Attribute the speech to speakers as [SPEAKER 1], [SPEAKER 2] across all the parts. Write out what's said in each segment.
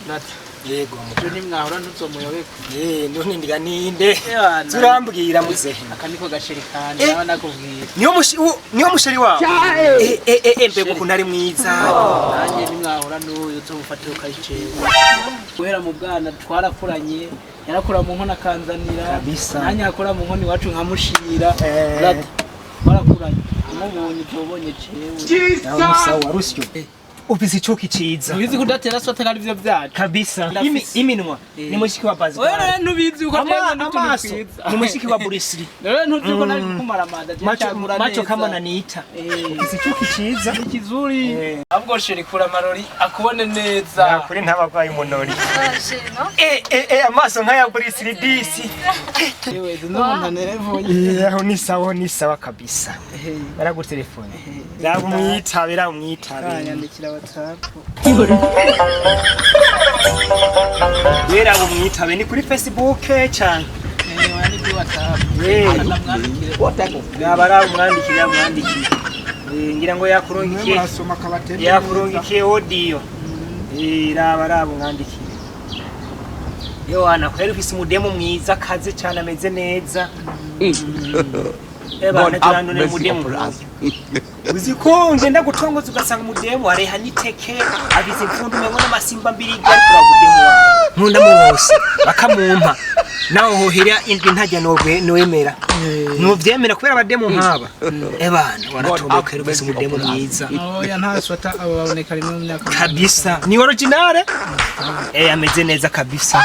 [SPEAKER 1] nati
[SPEAKER 2] yego
[SPEAKER 1] mutwe nimwahora ntuzomuyobeka
[SPEAKER 2] none ndiga ninde turambwira muzehe
[SPEAKER 1] akaniko gasheri kandi aba nakubwira
[SPEAKER 2] niyo musheri wawe mbego kunari mwiza
[SPEAKER 1] nanjye nimwahora n'uyu uzomufatira ukayiceza guhera mu bwana twarakuranye yarakura mu nkona kanzanira nanjye akora mu nkoni wacu nkamushira twarakuranye umubonye tubonye cewe
[SPEAKER 2] nawe musawa rusyo ufise icuki ciza
[SPEAKER 1] ubizi kudatera sote kandi ivyo byacu
[SPEAKER 2] kabisa iminwa ni mushiki wa bazi
[SPEAKER 1] oya ntubizi uko teza
[SPEAKER 2] amaso ni mushiki wa Burisiri
[SPEAKER 1] rero ntuzi uko nari kumara manda
[SPEAKER 2] macho kama nanita ufise icuki ciza
[SPEAKER 1] ikizuri ahubwo sheri kura marori akubone neza
[SPEAKER 2] kuri ntabagwaye umunori amaso nkaya Burisiri disi
[SPEAKER 1] yewe ndumva nerevoye
[SPEAKER 2] aho ni sawa kabisa baragu telefone ra umwitabe
[SPEAKER 1] yandikira WhatsApp
[SPEAKER 2] wera umwitabe ni kuri Facebook cyane
[SPEAKER 1] wani kuri WhatsApp
[SPEAKER 2] namwandikire nabara umwandikira ngira ngo yakurongikiye audio raba umwandikire yo ana kwera ufise umudemo mwiza kaze cyane ameze neza bana turandone mudemo uziko ngenda gutongoza ugasanga mudemo areha niteke abize mfundu mebona masimba mbiri gari kura mudemo nkunda mu bose bakamumpa naho hohera indi ntajya noemera nuvyemera kubera abademo nkaba bana waratomokera bese mudemo mwiza
[SPEAKER 1] oya ntaswata abo baboneka rimwe mu myaka
[SPEAKER 2] kabisa ni original ameze neza kabisa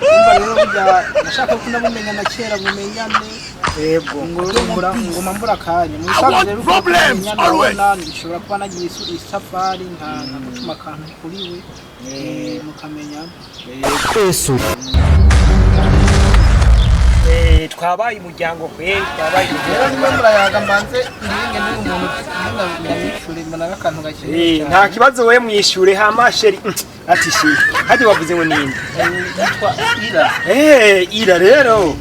[SPEAKER 1] umva rero bijya nashaka ko ndamumenya na kera mumenyane yego ngoma mbura kanya mushaka rero kumenyana ndishobora kuba nagiye isafari nka gutuma kantu kuri we mukamenya
[SPEAKER 2] Yesu twabaye umuryango kweli twabaye
[SPEAKER 1] rero murayaga mbanze ndinge ndi umuntu ndamwishure mbona akantu gakeye
[SPEAKER 2] nta kibazo we mwishure hama sheri ati shi haje bavuze ngo ninde
[SPEAKER 1] yitwa Ira
[SPEAKER 2] Ira rero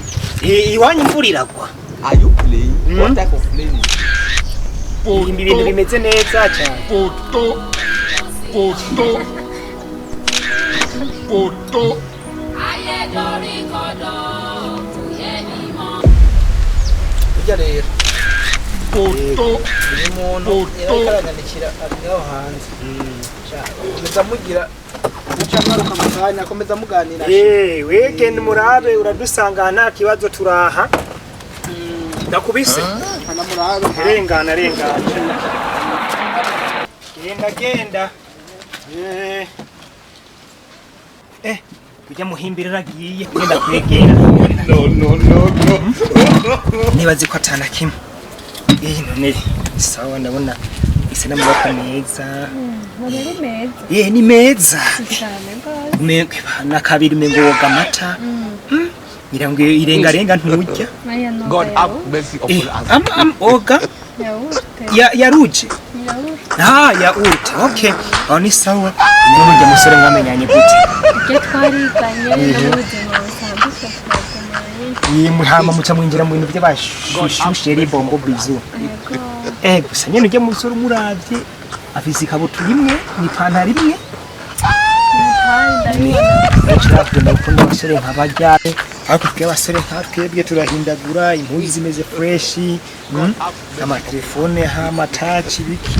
[SPEAKER 2] iwanyu imvura iragwa
[SPEAKER 3] Are you playing? What type of playing?
[SPEAKER 2] ibintu bimeze neza cyane
[SPEAKER 4] Poto
[SPEAKER 1] ujya rero umuntu yakaragandikira aho hanze komeza mugira ucamaruka mukanya komeza muganira
[SPEAKER 2] wegende murabe uradusanga nta kibazo turaha ndakubise
[SPEAKER 1] ana murabe
[SPEAKER 2] rengana genda kujya muhimbira ragiye genda kwegera
[SPEAKER 3] No.
[SPEAKER 2] nibazi ko atana kimwe none sawa ndabona ise n'amaboko meza ni meza na kabiri mengoga amata ngira ngo irenga ntujya
[SPEAKER 3] God have mercy upon us.
[SPEAKER 2] oga ya ruje ya urte okay ni sawa n'undi musore mwamenyanye gute
[SPEAKER 5] twariganye
[SPEAKER 2] muhama muca mwinjira mu bintu by'abashushe bombo bizu gusa nyene ujye musore umuravye afise ikabutura imwe n'ipantaro imwe ndakunda gukunda abasore nk'abajyane ariko tw'abasore nkatwebwe turahindagura impuzu zimeze fresh amatelefone amatachi biki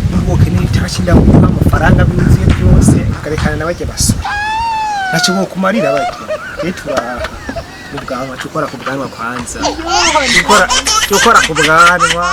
[SPEAKER 2] n'ubwoke n'itachi ndakura amafaranga bizuye byose akarekana n'abajye basore naco bo kumarira bajye turaha ubwanwa tukora ku bwanwa kwanza tukora ku bwanwa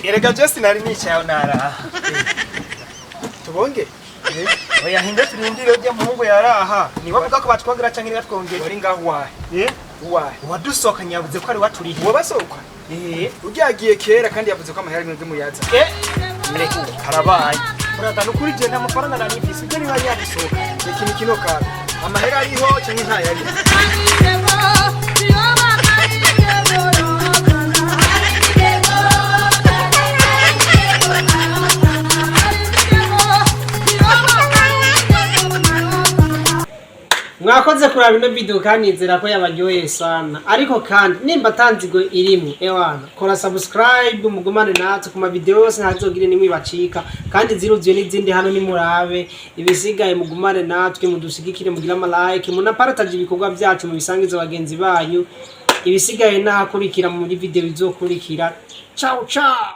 [SPEAKER 1] erega just nari nicaye nara tubonge
[SPEAKER 2] oya hinde turindire ujye muhungu yaraha ni bavuga ko batwongera canke batwongera
[SPEAKER 1] Wari ngaho wahe? Wahe?
[SPEAKER 2] wadusohokanye yavuze ko ari waturihiye
[SPEAKER 1] Wabasohoka? Ugiye kera kandi yavuze ko amahera mwebwe muyaza.
[SPEAKER 2] karabaye urata nukuri je nta mafaranga nari mfise ujye niba yadusohoka
[SPEAKER 1] Iki ni kino kaga. Amahera ariho cyangwa ntayari?
[SPEAKER 4] Mwakoze kuraba ino video kandi nzira ko yabaryoheye sana ariko kandi nimba tanzigo irimo ewana kora subscribe mugumane natwe ku ma video yose ntazogire nimwe bacika kandi ziruzuye n'izindi hano ni murabe ibisigaye mugumane natwe mudushigikire mugira ama like munapartage ibikorwa byacu mu bisangiza bagenzi banyu ibisigaye nahakurikira muri video bizokurikira ciao ciao